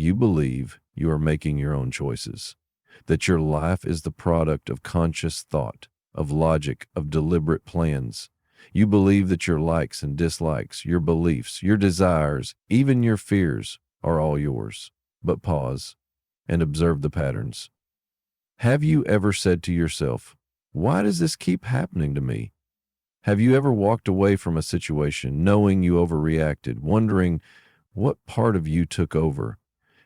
You believe you are making your own choices, that your life is the product of conscious thought, of logic, of deliberate plans. You believe that your likes and dislikes, your beliefs, your desires, even your fears are all yours. But pause and observe the patterns. Have you ever said to yourself, why does this keep happening to me? Have you ever walked away from a situation knowing you overreacted, wondering what part of you took over?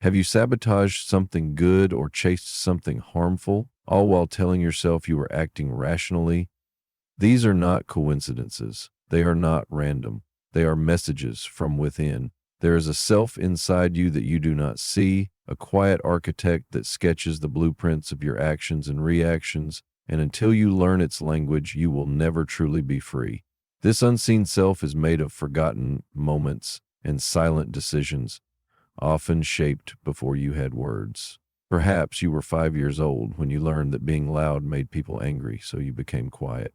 Have you sabotaged something good or chased something harmful, all while telling yourself you were acting rationally? These are not coincidences. They are not random. They are messages from within. There is a self inside you that you do not see, a quiet architect that sketches the blueprints of your actions and reactions, and until you learn its language, you will never truly be free. This unseen self is made of forgotten moments and silent decisions, often shaped before you had words. Perhaps you were 5 years old when you learned that being loud made people angry, so you became quiet.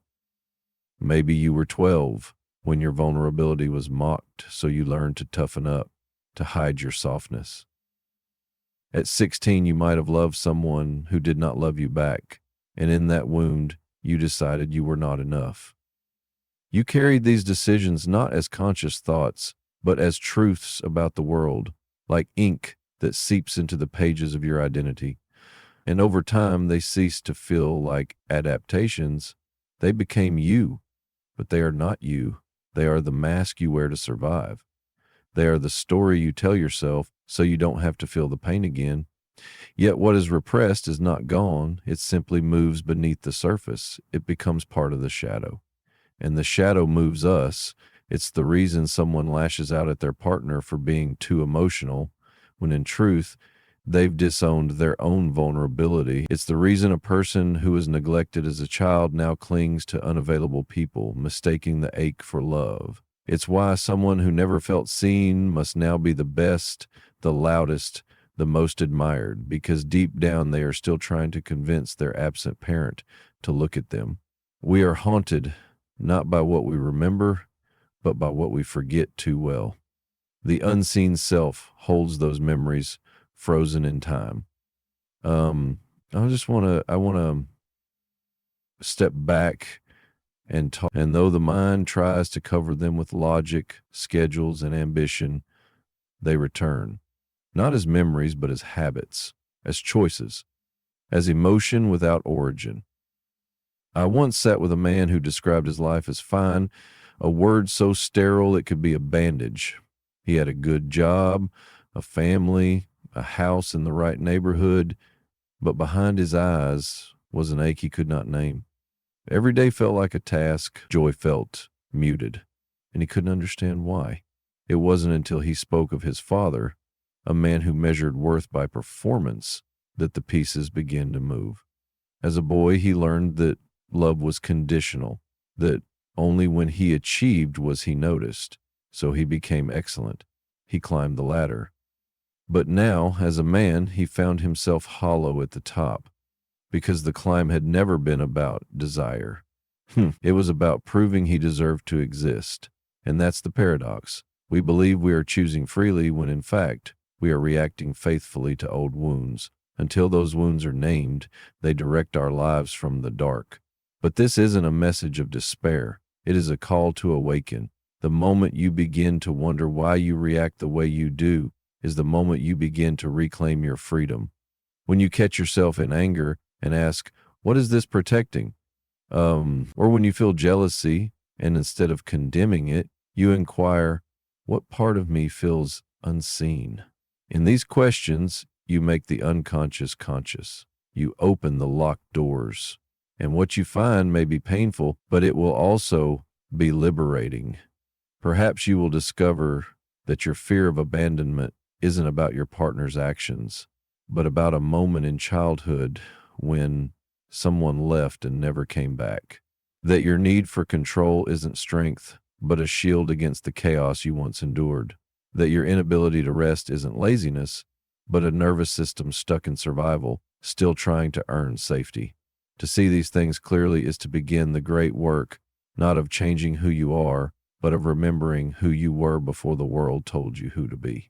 Maybe you were 12 when your vulnerability was mocked, so you learned to toughen up, to hide your softness. At 16, you might have loved someone who did not love you back, and in that wound, you decided you were not enough. You carried these decisions not as conscious thoughts, but as truths about the world, like ink that seeps into the pages of your identity. And over time, they ceased to feel like adaptations. They became you, but they are not you. They are the mask you wear to survive. They are the story you tell yourself so you don't have to feel the pain again. Yet what is repressed is not gone. It simply moves beneath the surface. It becomes part of the shadow. And the shadow moves us. It's the reason someone lashes out at their partner for being too emotional, when in truth, they've disowned their own vulnerability. It's the reason a person who was neglected as a child now clings to unavailable people, mistaking the ache for love. It's why someone who never felt seen must now be the best, the loudest, the most admired, because deep down they are still trying to convince their absent parent to look at them. We are haunted not by what we remember, but by what we forget too well. The unseen self holds those memories frozen in time. I want to step back and talk. And though the mind tries to cover them with logic, schedules, and ambition, they return, not as memories, but as habits, as choices, as emotion without origin. I once sat with a man who described his life as fine, a word so sterile it could be a bandage. He had a good job, a family, a house in the right neighborhood, but behind his eyes was an ache he could not name. Every day felt like a task. Joy felt muted, and he couldn't understand why. It wasn't until he spoke of his father, a man who measured worth by performance, that the pieces began to move. As a boy, he learned that love was conditional, that only when he achieved was he noticed, so he became excellent. He climbed the ladder. But now, as a man, he found himself hollow at the top, because the climb had never been about desire. It was about proving he deserved to exist. And that's the paradox. We believe we are choosing freely when, in fact, we are reacting faithfully to old wounds. Until those wounds are named, they direct our lives from the dark. But this isn't a message of despair. It is a call to awaken. The moment you begin to wonder why you react the way you do is the moment you begin to reclaim your freedom. When you catch yourself in anger and ask, what is this protecting? Or when you feel jealousy and instead of condemning it, you inquire, what part of me feels unseen? In these questions, you make the unconscious conscious. You open the locked doors. And what you find may be painful, but it will also be liberating. Perhaps you will discover that your fear of abandonment isn't about your partner's actions, but about a moment in childhood when someone left and never came back. That your need for control isn't strength, but a shield against the chaos you once endured. That your inability to rest isn't laziness, but a nervous system stuck in survival, still trying to earn safety. To see these things clearly is to begin the great work, not of changing who you are, but of remembering who you were before the world told you who to be.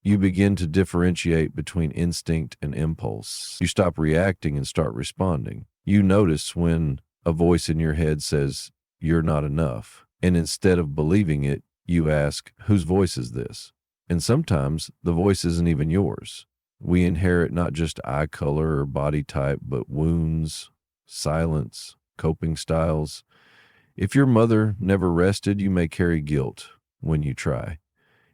You begin to differentiate between instinct and impulse. You stop reacting and start responding. You notice when a voice in your head says, "You're not enough." And instead of believing it, you ask, "Whose voice is this?" And sometimes the voice isn't even yours. We inherit not just eye color or body type, but wounds, silence, coping styles. If your mother never rested, you may carry guilt when you try.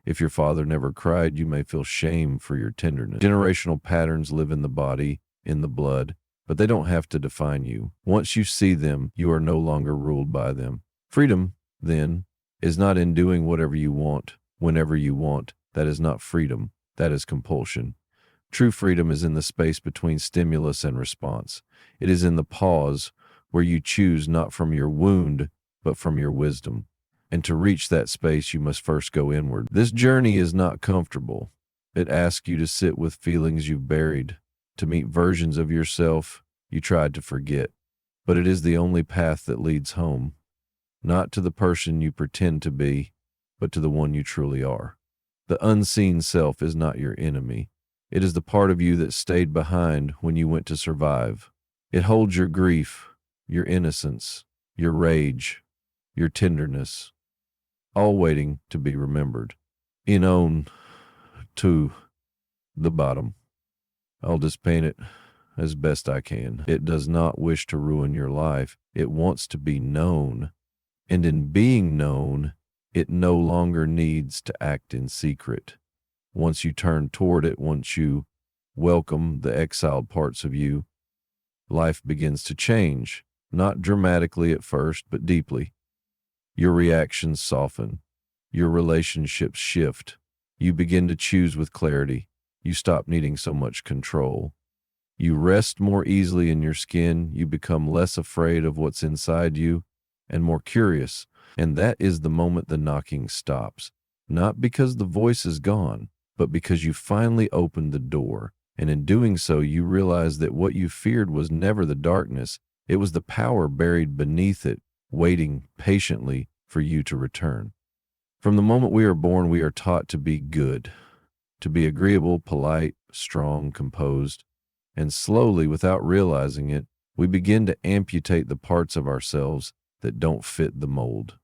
If your father never cried, you may feel shame for your tenderness. Generational patterns live in the body, in the blood, but they don't have to define you. Once you see them, you are no longer ruled by them. Freedom, then, is not in doing whatever you want, whenever you want. That is not freedom. That is compulsion. True freedom is in the space between stimulus and response. It is in the pause where you choose not from your wound, but from your wisdom. And to reach that space, you must first go inward. This journey is not comfortable. It asks you to sit with feelings you've buried, to meet versions of yourself you tried to forget. But it is the only path that leads home, not to the person you pretend to be, but to the one you truly are. The unseen self is not your enemy. It is the part of you that stayed behind when you went to survive. It holds your grief, your innocence, your rage, your tenderness, all waiting to be remembered. In on to the bottom. I'll just paint it as best I can. It does not wish to ruin your life. It wants to be known. And in being known, it no longer needs to act in secret. Once you turn toward it, once you welcome the exiled parts of you, life begins to change, not dramatically at first, but deeply. Your reactions soften. Your relationships shift. You begin to choose with clarity. You stop needing so much control. You rest more easily in your skin. You become less afraid of what's inside you and more curious. And that is the moment the knocking stops. Not because the voice is gone, but because you finally opened the door. And in doing so, you realize that what you feared was never the darkness. It was the power buried beneath it, waiting patiently for you to return. From the moment we are born, we are taught to be good, to be agreeable, polite, strong, composed. And slowly, without realizing it, we begin to amputate the parts of ourselves that don't fit the mold.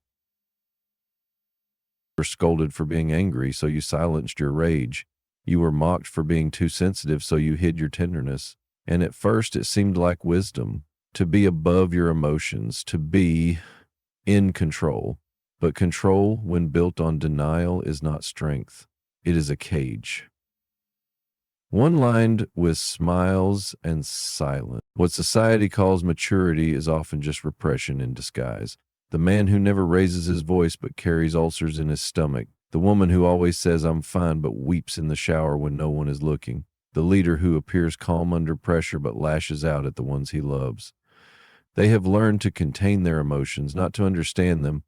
You were scolded for being angry, so you silenced your rage. You were mocked for being too sensitive, so you hid your tenderness. And at first it seemed like wisdom, to be above your emotions, to be in control. But control, when built on denial, is not strength. It is a cage. One lined with smiles and silence. What society calls maturity is often just repression in disguise. The man who never raises his voice but carries ulcers in his stomach. The woman who always says, "I'm fine," but weeps in the shower when no one is looking. The leader who appears calm under pressure but lashes out at the ones he loves. They have learned to contain their emotions, not to understand them,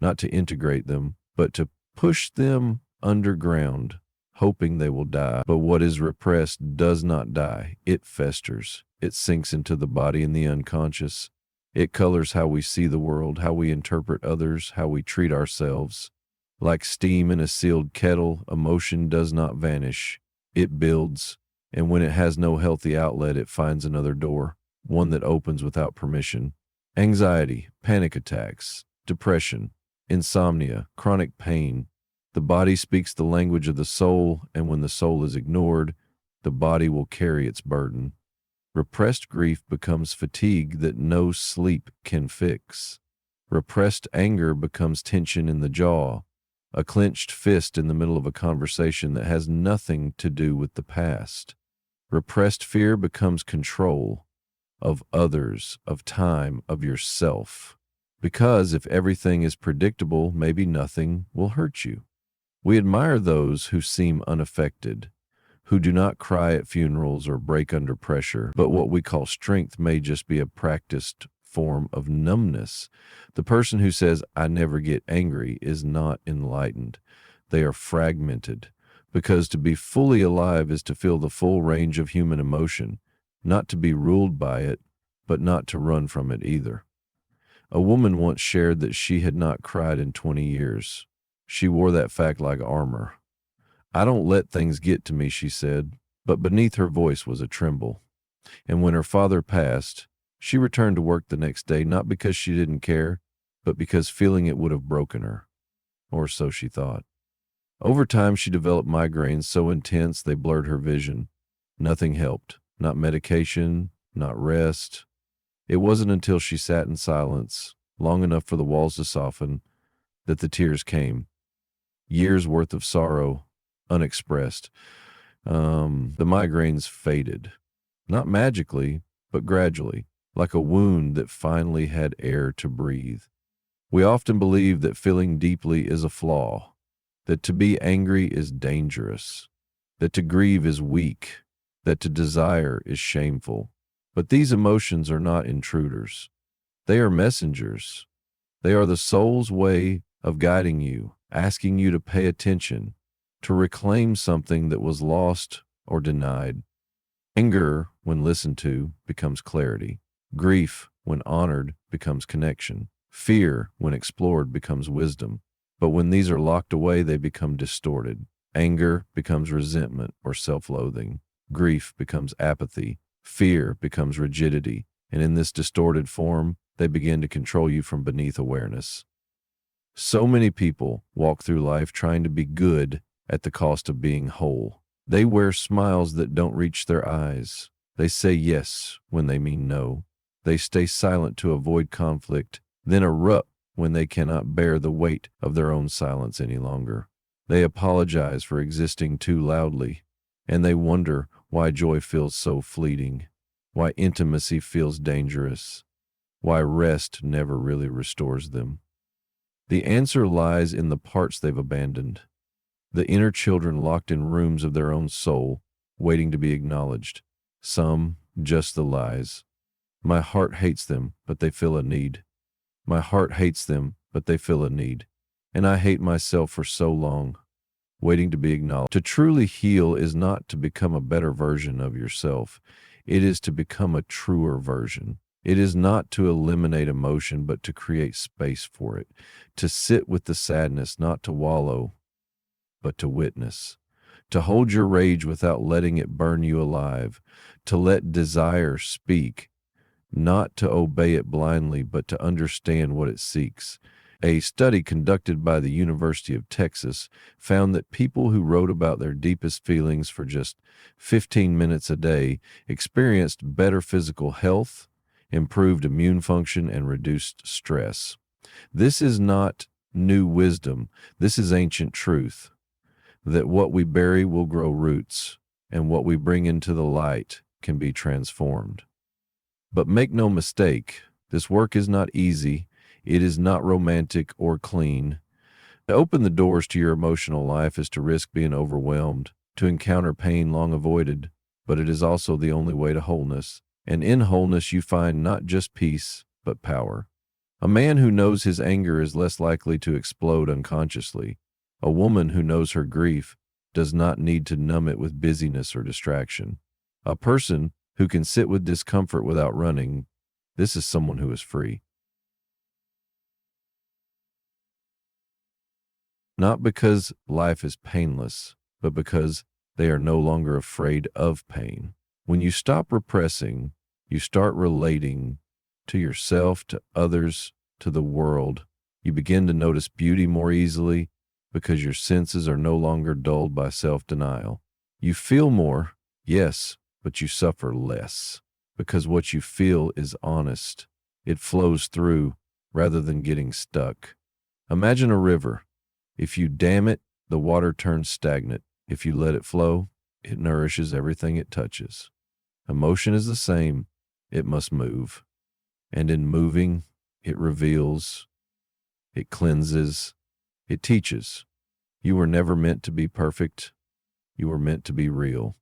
not to integrate them, but to push them underground, hoping they will die. But what is repressed does not die. It festers. It sinks into the body and the unconscious. It colors how we see the world, how we interpret others, how we treat ourselves. Like steam in a sealed kettle, emotion does not vanish. It builds, and when it has no healthy outlet, it finds another door, one that opens without permission. Anxiety, panic attacks, depression, insomnia, chronic pain. The body speaks the language of the soul, and when the soul is ignored, the body will carry its burden. Repressed grief becomes fatigue that no sleep can fix. Repressed anger becomes tension in the jaw, a clenched fist in the middle of a conversation that has nothing to do with the past. Repressed fear becomes control of others, of time, of yourself. Because if everything is predictable, maybe nothing will hurt you. We admire those who seem unaffected, who do not cry at funerals or break under pressure, but what we call strength may just be a practiced form of numbness. The person who says, "I never get angry," is not enlightened. They are fragmented, because to be fully alive is to feel the full range of human emotion, not to be ruled by it, but not to run from it either. A woman once shared that she had not cried in 20 years. She wore that fact like armor. "I don't let things get to me," she said, but beneath her voice was a tremble. And when her father passed, she returned to work the next day, not because she didn't care, but because feeling it would have broken her, or so she thought. Over time, she developed migraines so intense they blurred her vision. Nothing helped, not medication, not rest. It wasn't until she sat in silence, long enough for the walls to soften, that the tears came. Years worth of sorrow, unexpressed. The migraines faded. Not magically, but gradually, like a wound that finally had air to breathe. We often believe that feeling deeply is a flaw, that to be angry is dangerous, that to grieve is weak, that to desire is shameful. But these emotions are not intruders. They are messengers. They are the soul's way of guiding you, asking you to pay attention, to reclaim something that was lost or denied. Anger, when listened to, becomes clarity. Grief, when honored, becomes connection. Fear, when explored, becomes wisdom. But when these are locked away, they become distorted. Anger becomes resentment or self-loathing. Grief becomes apathy. Fear becomes rigidity. And in this distorted form, they begin to control you from beneath awareness. So many people walk through life trying to be good at the cost of being whole. They wear smiles that don't reach their eyes. They say yes when they mean no. They stay silent to avoid conflict, then erupt when they cannot bear the weight of their own silence any longer. They apologize for existing too loudly, and they wonder why joy feels so fleeting, why intimacy feels dangerous, why rest never really restores them. The answer lies in the parts they've abandoned, the inner children locked in rooms of their own soul, waiting to be acknowledged. Some, just the lies. My heart hates them, but they feel a need. My heart hates them, but they feel a need. And I hate myself for so long, waiting to be acknowledged. To truly heal is not to become a better version of yourself. It is to become a truer version. It is not to eliminate emotion, but to create space for it. To sit with the sadness, not to wallow, but to witness. To hold your rage without letting it burn you alive. To let desire speak, not to obey it blindly, but to understand what it seeks. A study conducted by the University of Texas found that people who wrote about their deepest feelings for just 15 minutes a day experienced better physical health, improved immune function, and reduced stress. This is not new wisdom. This is ancient truth, that what we bury will grow roots, and what we bring into the light can be transformed. But make no mistake, this work is not easy. It is not romantic or clean. To open the doors to your emotional life is to risk being overwhelmed, to encounter pain long avoided, but it is also the only way to wholeness. And in wholeness you find not just peace, but power. A man who knows his anger is less likely to explode unconsciously. A woman who knows her grief does not need to numb it with busyness or distraction. A person who can sit with discomfort without running, this is someone who is free. Not because life is painless, but because they are no longer afraid of pain. When you stop repressing, you start relating to yourself, to others, to the world. You begin to notice beauty more easily, because your senses are no longer dulled by self-denial. You feel more, yes, but you suffer less, because what you feel is honest. It flows through rather than getting stuck. Imagine a river. If you dam it, the water turns stagnant. If you let it flow, it nourishes everything it touches. Emotion is the same. It must move. And in moving, it reveals, it cleanses, it teaches. You were never meant to be perfect. You were meant to be real.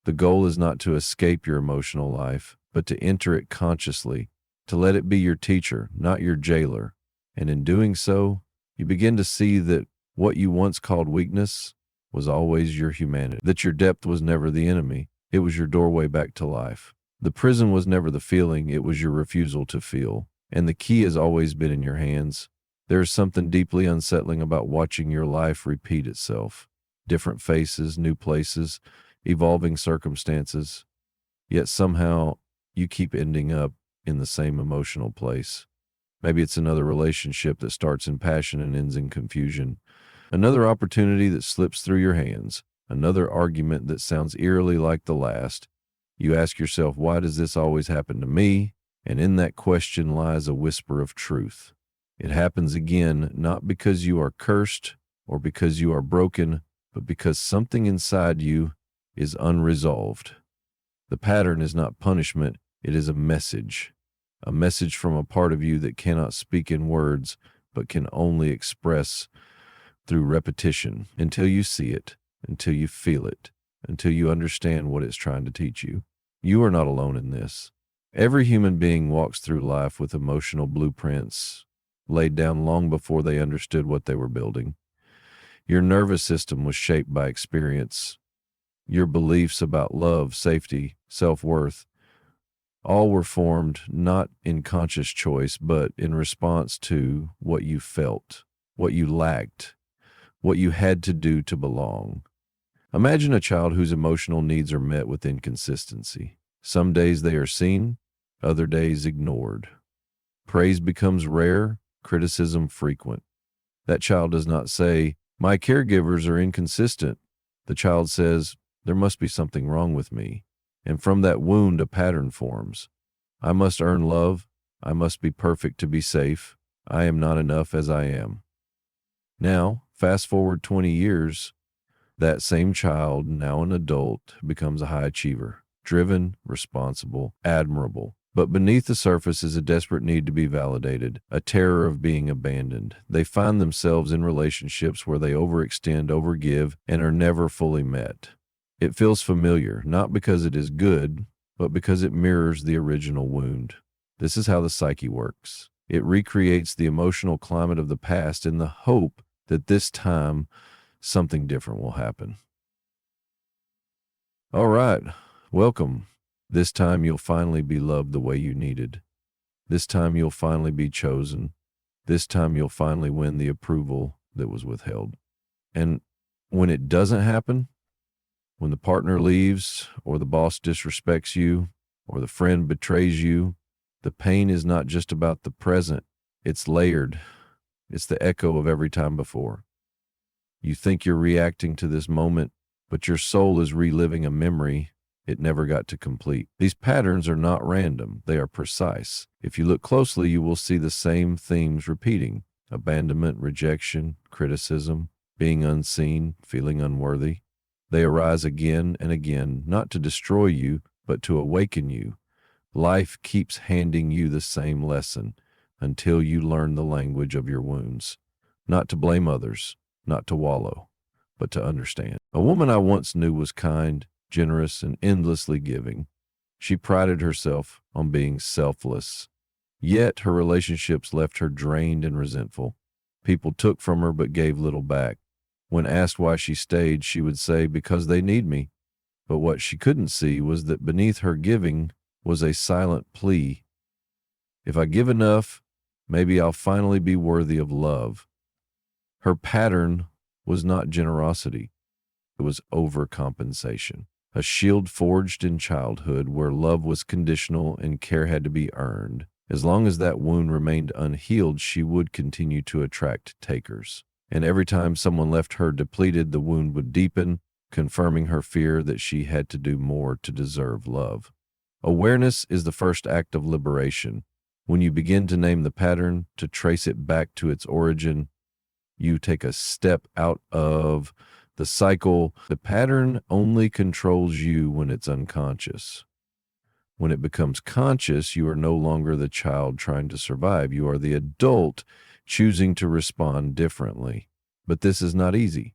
The goal is not to escape your emotional life, but to enter it consciously, to let it be your teacher, not your jailer. And in doing so, you begin to see that what you once called weakness was always your humanity, that your depth was never the enemy. It was your doorway back to life. The prison was never the feeling, it was your refusal to feel. And the key has always been in your hands. There is something deeply unsettling about watching your life repeat itself. different faces, new places, evolving circumstances, yet somehow you keep ending up in the same emotional place. Maybe it's another relationship that starts in passion and ends in confusion, another opportunity that slips through your hands, another argument that sounds eerily like the last. You ask yourself, why does this always happen to me? And in that question lies a whisper of truth. It happens again, not because you are cursed or because you are broken, but because something inside you is unresolved. The pattern is not punishment, it is a message from a part of you that cannot speak in words, but can only express through repetition until you see it, until you feel it, until you understand what it's trying to teach you. You are not alone in this. Every human being walks through life with emotional blueprints laid down long before they understood what they were building. Your nervous system was shaped by experience. Your beliefs about love, safety, self-worth, all were formed not in conscious choice, but in response to what you felt, what you lacked, what you had to do to belong. Imagine a child whose emotional needs are met with inconsistency. Some days they are seen, other days ignored. Praise becomes rare, criticism frequent. That child does not say, "My caregivers are inconsistent." The child says, "There must be something wrong with me." And from that wound, a pattern forms. I must earn love. I must be perfect to be safe. I am not enough as I am. Now, fast forward 20 years, that same child, now an adult, becomes a high achiever, driven, responsible, admirable. But beneath the surface is a desperate need to be validated, a terror of being abandoned. They find themselves in relationships where they overextend, overgive, and are never fully met. It feels familiar, not because it is good, but because it mirrors the original wound. This is how the psyche works. It recreates the emotional climate of the past in the hope that this time something different will happen. All right, welcome. This time you'll finally be loved the way you needed. This time you'll finally be chosen. This time you'll finally win the approval that was withheld. And when it doesn't happen, when the partner leaves, or the boss disrespects you, or the friend betrays you, the pain is not just about the present. It's layered. It's the echo of every time before. You think you're reacting to this moment, but your soul is reliving a memory it never got to complete. These patterns are not random. They are precise. If you look closely, you will see the same themes repeating: abandonment, rejection, criticism, being unseen, feeling unworthy. They arise again and again, not to destroy you, but to awaken you. Life keeps handing you the same lesson until you learn the language of your wounds. Not to blame others, not to wallow, but to understand. A woman I once knew was kind, generous, and endlessly giving. She prided herself on being selfless. Yet her relationships left her drained and resentful. People took from her but gave little back. When asked why she stayed, she would say, "Because they need me." But what she couldn't see was that beneath her giving was a silent plea. If I give enough, maybe I'll finally be worthy of love. Her pattern was not generosity. It was overcompensation. A shield forged in childhood where love was conditional and care had to be earned. As long as that wound remained unhealed, she would continue to attract takers. And every time someone left her depleted, the wound would deepen, confirming her fear that she had to do more to deserve love. Awareness is the first act of liberation. When you begin to name the pattern, to trace it back to its origin, you take a step out of the cycle. The pattern only controls you when it's unconscious. When it becomes conscious, you are no longer the child trying to survive. You are the adult choosing to respond differently. But this is not easy,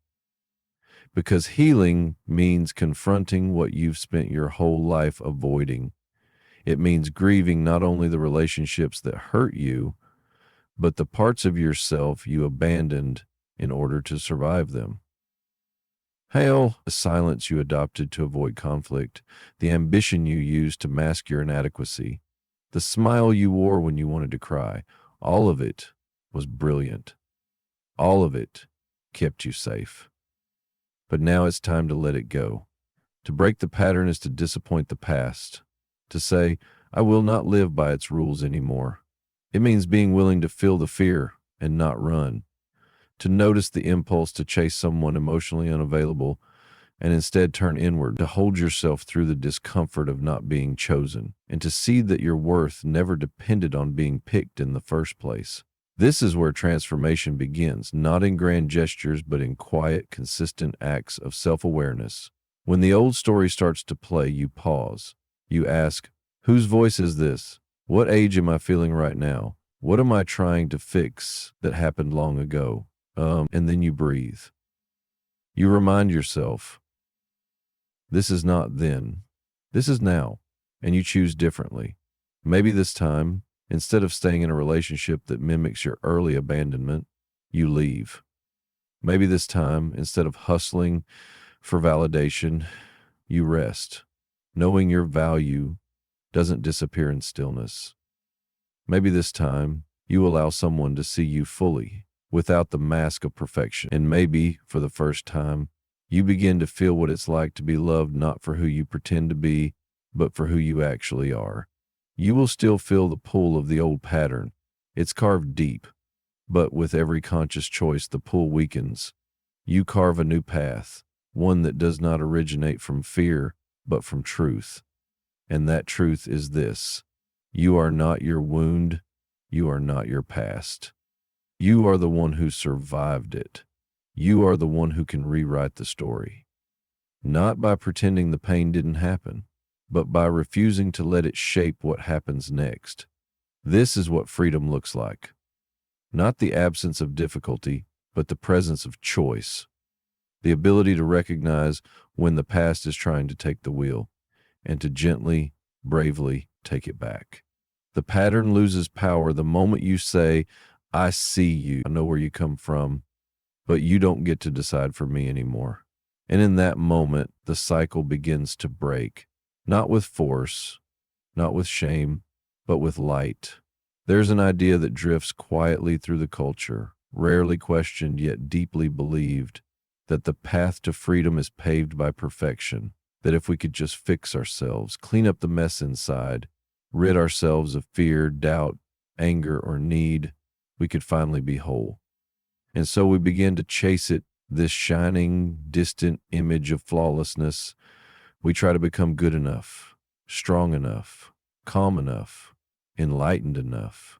because healing means confronting what you've spent your whole life avoiding. It means grieving not only the relationships that hurt you, but the parts of yourself you abandoned in order to survive them. Hail the silence you adopted to avoid conflict, the ambition you used to mask your inadequacy, the smile you wore when you wanted to cry. All of it was brilliant. All of it kept you safe. but now it's time to let it go. To break the pattern is to disappoint the past, to say, I will not live by its rules anymore. It means being willing to feel the fear and not run, to notice the impulse to chase someone emotionally unavailable and instead turn inward, to hold yourself through the discomfort of not being chosen, and to see that your worth never depended on being picked in the first place. This is where transformation begins, not in grand gestures, but in quiet, consistent acts of self-awareness. When the old story starts to play, you pause. You ask, whose voice is this? What age am I feeling right now? What am I trying to fix that happened long ago? And then you breathe. You remind yourself, this is not then. This is now. And you choose differently. Maybe this time, instead of staying in a relationship that mimics your early abandonment, you leave. Maybe this time, instead of hustling for validation, you rest, knowing your value doesn't disappear in stillness. Maybe this time, you allow someone to see you fully, without the mask of perfection. And maybe, for the first time, you begin to feel what it's like to be loved not for who you pretend to be, but for who you actually are. You will still feel the pull of the old pattern. It's carved deep, but with every conscious choice, the pull weakens. You carve a new path, one that does not originate from fear, but from truth. And that truth is this: you are not your wound, you are not your past. You are the one who survived it. You are the one who can rewrite the story. Not by pretending the pain didn't happen, but by refusing to let it shape what happens next. This is what freedom looks like. Not the absence of difficulty, but the presence of choice. The ability to recognize when the past is trying to take the wheel, and to gently, bravely take it back. The pattern loses power the moment you say, I see you, I know where you come from, but you don't get to decide for me anymore. And in that moment, the cycle begins to break, not with force, not with shame, but with light. There's an idea that drifts quietly through the culture, rarely questioned yet deeply believed, that the path to freedom is paved by perfection, that if we could just fix ourselves, clean up the mess inside, rid ourselves of fear, doubt, anger, or need, we could finally be whole. And so we begin to chase it, this shining, distant image of flawlessness. We try to become good enough, strong enough, calm enough, enlightened enough.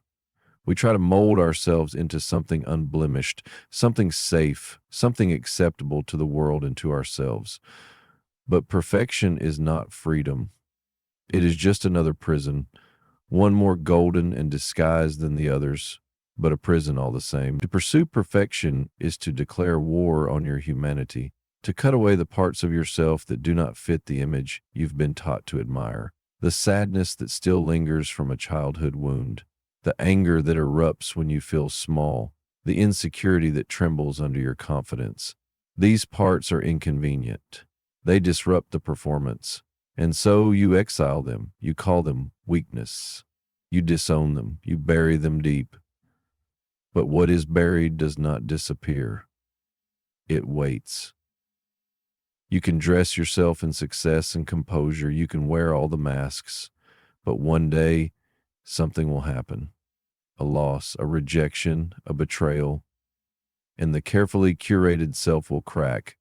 We try to mold ourselves into something unblemished, something safe, something acceptable to the world and to ourselves. But perfection is not freedom. It is just another prison, one more golden and disguised than the others, but a prison all the same. To pursue perfection is to declare war on your humanity, to cut away the parts of yourself that do not fit the image you've been taught to admire, the sadness that still lingers from a childhood wound, the anger that erupts when you feel small, the insecurity that trembles under your confidence. These parts are inconvenient. They disrupt the performance, and so you exile them. You call them weakness. You disown them. You bury them deep. But what is buried does not disappear. It waits. You can dress yourself in success and composure. You can wear all the masks. But one day, something will happen. A loss, a rejection, a betrayal. And the carefully curated self will crack.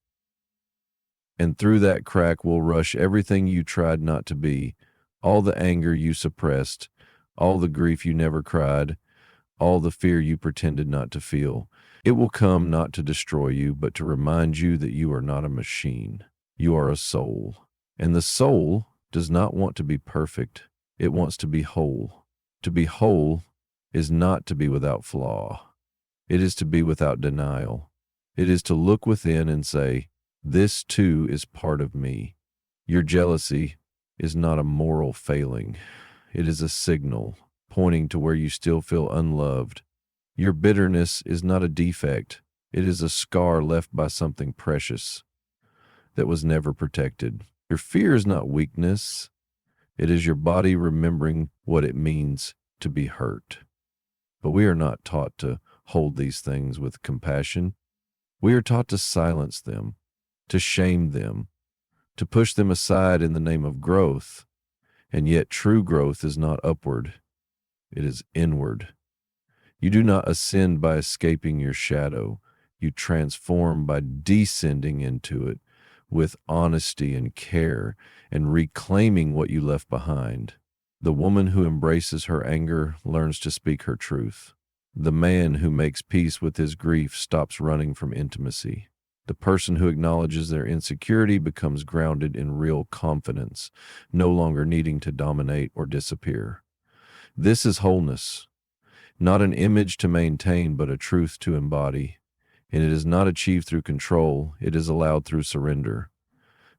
And through that crack will rush everything you tried not to be, all the anger you suppressed, all the grief you never cried, all the fear you pretended not to feel. It will come not to destroy you, but to remind you that you are not a machine. You are a soul. And the soul does not want to be perfect. It wants to be whole. To be whole is not to be without flaw. It is to be without denial. It is to look within and say, this too is part of me. Your jealousy is not a moral failing. It is a signal pointing to where you still feel unloved. Your bitterness is not a defect. It is a scar left by something precious that was never protected. Your fear is not weakness. It is your body remembering what it means to be hurt. But we are not taught to hold these things with compassion. We are taught to silence them, to shame them, to push them aside in the name of growth. And yet true growth is not upward, it is inward. You do not ascend by escaping your shadow. You transform by descending into it with honesty and care and reclaiming what you left behind. The woman who embraces her anger learns to speak her truth. The man who makes peace with his grief stops running from intimacy. The person who acknowledges their insecurity becomes grounded in real confidence, no longer needing to dominate or disappear. This is wholeness, not an image to maintain, but a truth to embody. And it is not achieved through control, it is allowed through surrender.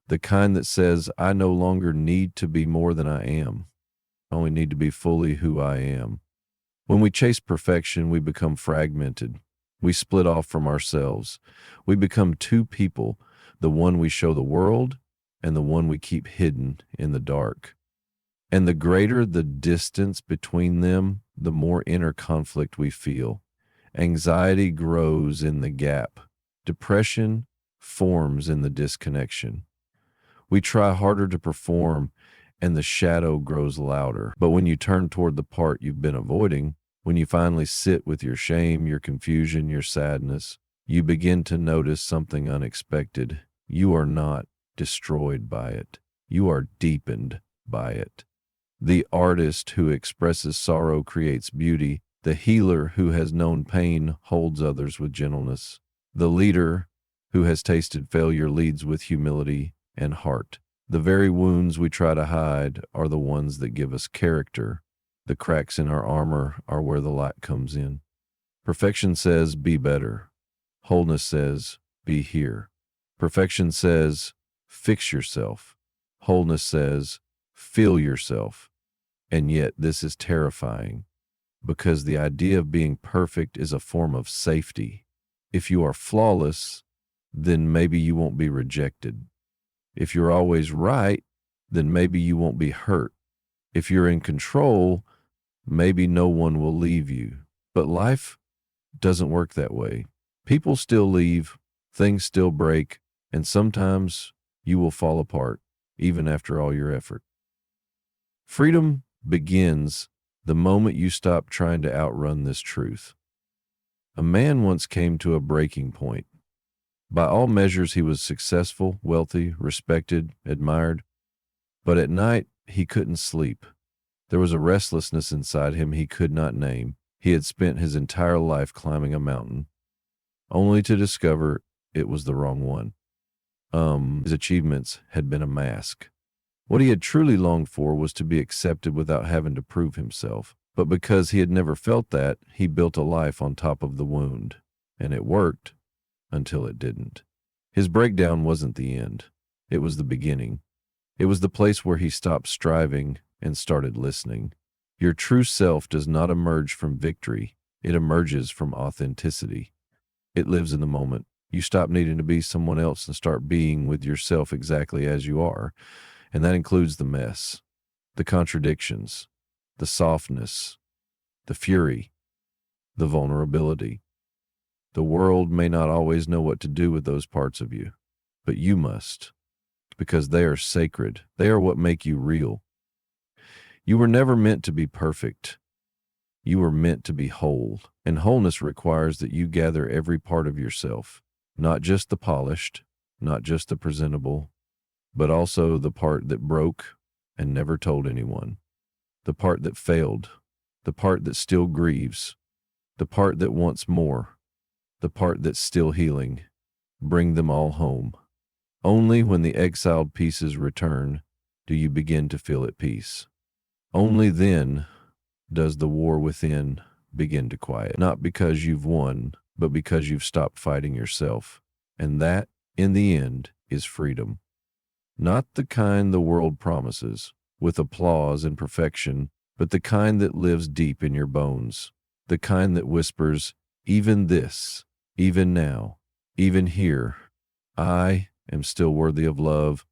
The kind that says, I no longer need to be more than I am. I only need to be fully who I am. When we chase perfection, we become fragmented. We split off from ourselves. We become two people, the one we show the world and the one we keep hidden in the dark. And the greater the distance between them, the more inner conflict we feel. Anxiety grows in the gap. Depression forms in the disconnection. We try harder to perform, and the shadow grows louder. But when you turn toward the part you've been avoiding, when you finally sit with your shame, your confusion, your sadness, you begin to notice something unexpected. You are not destroyed by it. You are deepened by it. The artist who expresses sorrow creates beauty. The healer who has known pain holds others with gentleness. The leader who has tasted failure leads with humility and heart. The very wounds we try to hide are the ones that give us character. The cracks in our armor are where the light comes in. Perfection says, be better. Wholeness says, be here. Perfection says, fix yourself. Wholeness says, feel yourself. And yet this is terrifying, because the idea of being perfect is a form of safety. If you are flawless, then maybe you won't be rejected. If you're always right, then maybe you won't be hurt. If you're in control, maybe no one will leave you. But life doesn't work that way. People still leave, things still break, and sometimes you will fall apart, even after all your effort. Freedom begins the moment you stop trying to outrun this truth. A man once came to a breaking point. By all measures, he was successful, wealthy, respected, admired. But at night, he couldn't sleep. There was a restlessness inside him he could not name. He had spent his entire life climbing a mountain, only to discover it was the wrong one. His achievements had been a mask. What he had truly longed for was to be accepted without having to prove himself. But because he had never felt that, he built a life on top of the wound. And it worked until it didn't. His breakdown wasn't the end. It was the beginning. It was the place where he stopped striving and started listening. Your true self does not emerge from victory. It emerges from authenticity. It lives in the moment. You stop needing to be someone else and start being with yourself exactly as you are. And that includes the mess, the contradictions, the softness, the fury, the vulnerability. The world may not always know what to do with those parts of you, but you must, because they are sacred. They are what make you real. You were never meant to be perfect. You were meant to be whole, and wholeness requires that you gather every part of yourself, not just the polished, not just the presentable, but also the part that broke and never told anyone, the part that failed, the part that still grieves, the part that wants more, the part that's still healing. Bring them all home. Only when the exiled pieces return do you begin to feel at peace. Only then does the war within begin to quiet, not because you've won, but because you've stopped fighting yourself. And that, in the end, is freedom. Not the kind the world promises, with applause and perfection, but the kind that lives deep in your bones, the kind that whispers, even this, even now, even here, I am still worthy of love,